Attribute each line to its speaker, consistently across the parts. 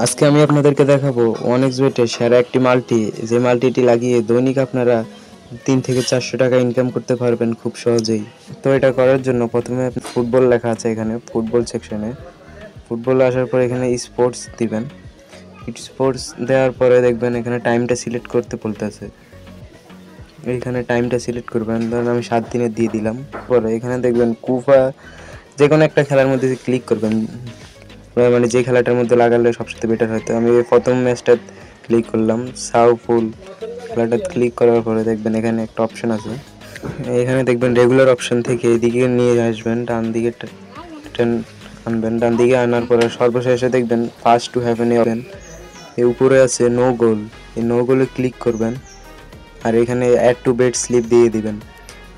Speaker 1: আজকে আমি আপনাদেরকে দেখাবো ওয়ানএক্সবেটের সেরা একটি মাল্টি, যে মাল্টিটি লাগিয়ে দৈনিক আপনারা 3 থেকে 400 টাকা ইনকাম করতে পারবেন খুব সহজেই। তো এটা করার জন্য প্রথমে ফুটবল লেখা আছে, এখানে ফুটবল সেকশনে ফুটবল আসার পর এখানে স্পোর্টস দিবেন। স্পোর্টস দেওয়ার পরে দেখবেন এখানে টাইমটা সিলেক্ট করতে বলতেছে, এইখানে টাইমটা সিলেক্ট করবেন। ধরেন আমি 7 দিনের দিয়ে দিলাম। পরে এখানে দেখবেন কুফা, যে কোনো একটা খেলার মধ্যে ক্লিক করবেন, মানে যে খেলাটার মধ্যে লাগালে সবচেয়ে বেটার হয়। তো আমি প্রথম ম্যাচটা ক্লিক করলাম, সাউফুল খেলাটা ক্লিক করার পরে দেখবেন এখানে একটা অপশন আছে, এখানে দেখবেন রেগুলার অপশন থেকে এদিকে নিয়ে আসবেন, ডান দিকে আনবেন। ডান দিকে আনার পরে সর্বশেষে দেখবেন ফার্স্ট টু হ্যাভেন হবেন, এই উপরে আছে নো গোল, এই নো গোলে ক্লিক করবেন। আর এখানে অ্যাড টু বেট স্লিপ দিয়ে দিবেন।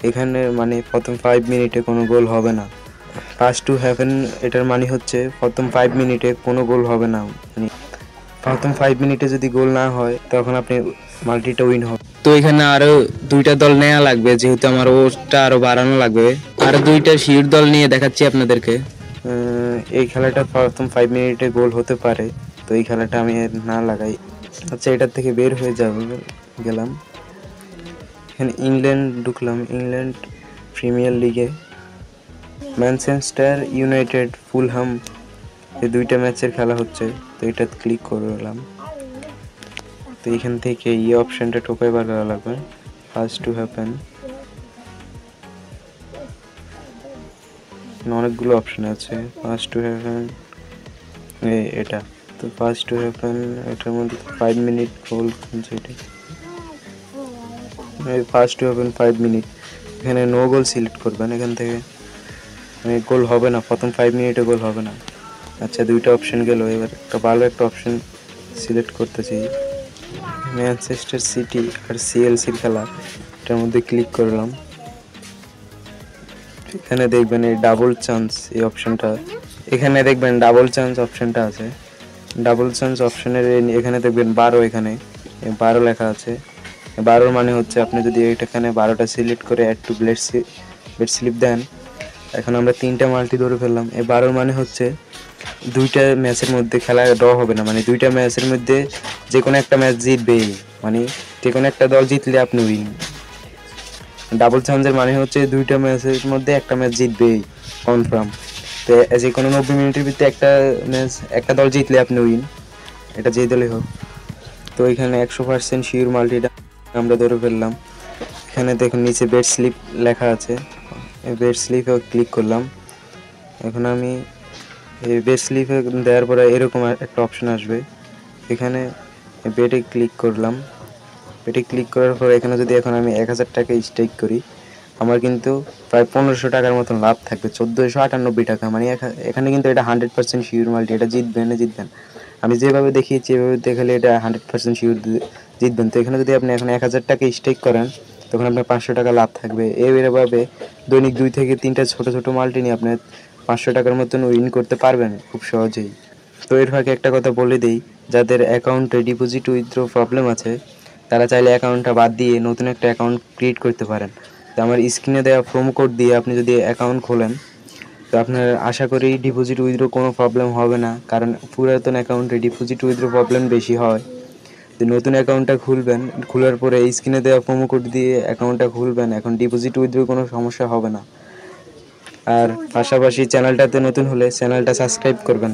Speaker 1: এখানে মানে প্রথম 5 মিনিটে কোনো গোল হবে না। ফার্স্ট টু হ্যাভেন এটার মানে হচ্ছে প্রথম 5 মিনিটে কোনো গোল হবে না, মানে প্রথম 5 মিনিটে যদি গোল না হয় তখন আপনি মাল্টিটা উইন হবে। তো এখানে আরো 2টা দল নেওয়া লাগবে, যেহেতু আমার ওটা আরো বাড়ানো লাগবে। আরো 2টা শিওর দল নিয়ে দেখাচ্ছি আপনাদেরকে। এই খেলাটা প্রথম 5 মিনিটে গোল হতে পারে, তো এই খেলাটা আমি না লাগাই। আচ্ছা, এটার থেকে বের হয়ে গেলাম। এখানে ইংল্যান্ড ঢুকলাম, ইংল্যান্ড প্রিমিয়ার লিগে ম্যানচেস্টার ইউনাইটেড ফুলহাম, এই 2টা ম্যাচের খেলা হচ্ছে। তো এটা ক্লিক করলাম। তো এখান থেকে এই অপশনটা টোকাই বার করা লাগবে, ফার্স্ট টু হ্যাপেন। অনেকগুলো অপশন আছে, ফার্স্ট টু হ্যাপেন এটা। তো ফার্স্ট টু হ্যাপেন এটার মধ্যে 5 মিনিট গোল কোনছে, এটা ফার্স্ট টু হ্যাপেন 5 মিনিট। এখানে নো গোল সিলেক্ট করবেন, এখান থেকে গোল হবে না, প্রথম 5 মিনিটে গোল হবে না। আচ্ছা, 2টা অপশন গেল, এবার একটা ভালো একটা অপশন সিলেক্ট করতেছি, ম্যানচেস্টার সিটি আর সিএলসির খেলা, এটার মধ্যে ক্লিক করলাম। এখানে দেখবেন এই ডাবল চান্স, এই অপশনটা, এখানে দেখবেন ডাবল চান্স অপশনটা আছে। ডাবল চান্স অপশনের এখানে দেখবেন 12, এখানে 12 লেখা আছে। 12 মানে হচ্ছে আপনি যদি এখানে 12টা সিলেক্ট করে অ্যাড টু বেট স্লিপ দেন, এখন আমরা 3টা মাল্টি ধরে ফেললাম। এই 12 মানে হচ্ছে 2টা ম্যাচের মধ্যে খেলা ড্র হবে না, মানে 2টা ম্যাচের মধ্যে যে কোনো একটা ম্যাচ জিতবেই, মানে যে কোনো একটা দল জিতলে আপনি উইন। ডাবল চান্সের মানে হচ্ছে 2টা ম্যাচের মধ্যে একটা ম্যাচ জিতবেই কনফার্ম। তো যে কোনো 90 মিনিটের ভিতরে একটা দল জিতলে আপনি উইন, এটা যে দলই হোক। তো এখানে 100% শিওর মাল্টিটা আমরা ধরে ফেললাম। এখানে দেখুন নিচে বেট স্লিপ লেখা আছে, বেট স্লিপে ক্লিক করলাম। এখন আমি এই বেট স্লিপে দেওয়ার পরে এরকম একটা অপশন আসবে, এখানে বেটে ক্লিক করলাম। বেটে ক্লিক করার পরে এখানে যদি এখন আমি 1000 টাকা স্টেক করি, আমার কিন্তু প্রায় 1500 টাকার মতন লাভ থাকবে, 1498 টাকা। মানে এখানে কিন্তু এটা 100% শিওর মাল্টি, এটা জিতবেন। আমি যেভাবে দেখিয়েছি এভাবে দেখালে এটা 100% শিওর জিতবেন। তো এখানে যদি আপনি এখন 1000 টাকা স্টেক করেন, তখন আপনার 500 টাকা লাভ থাকবে। এইভাবে দৈনিক 2 থেকে 3টা ছোটো ছোটো মাল্টি নিয়ে আপনি 500 টাকার মতন উইন করতে পারবেন খুব সহজেই। তো এর ফাঁকে একটা কথা বলে দিই, যাদের অ্যাকাউন্টে ডিপোজিট উইথড্র প্রবলেম আছে, তারা চাইলে অ্যাকাউন্টটা বাদ দিয়ে নতুন একটা অ্যাকাউন্ট ক্রিয়েট করতে পারেন। তো আমার স্ক্রিনে দেওয়া প্রোমো কোড দিয়ে আপনি যদি অ্যাকাউন্ট খোলেন, তো আপনার আশা করি ডিপোজিট উইথড্র কোনো প্রবলেম হবে না, কারণ পুরাতন অ্যাকাউন্টে ডিপোজিট উইথড্র প্রবলেম বেশি হয়। তো নতুন অ্যাকাউন্টটা খুলবেন, খোলার পরে স্ক্রিনে দেওয়া প্রোমো কোড দিয়ে অ্যাকাউন্টটা খুলবেন, এখন ডিপোজিট উইথড্র কোনো সমস্যা হবে না। আর পাশাপাশি চ্যানেলটাতে নতুন হলে চ্যানেলটা সাবস্ক্রাইব করবেন।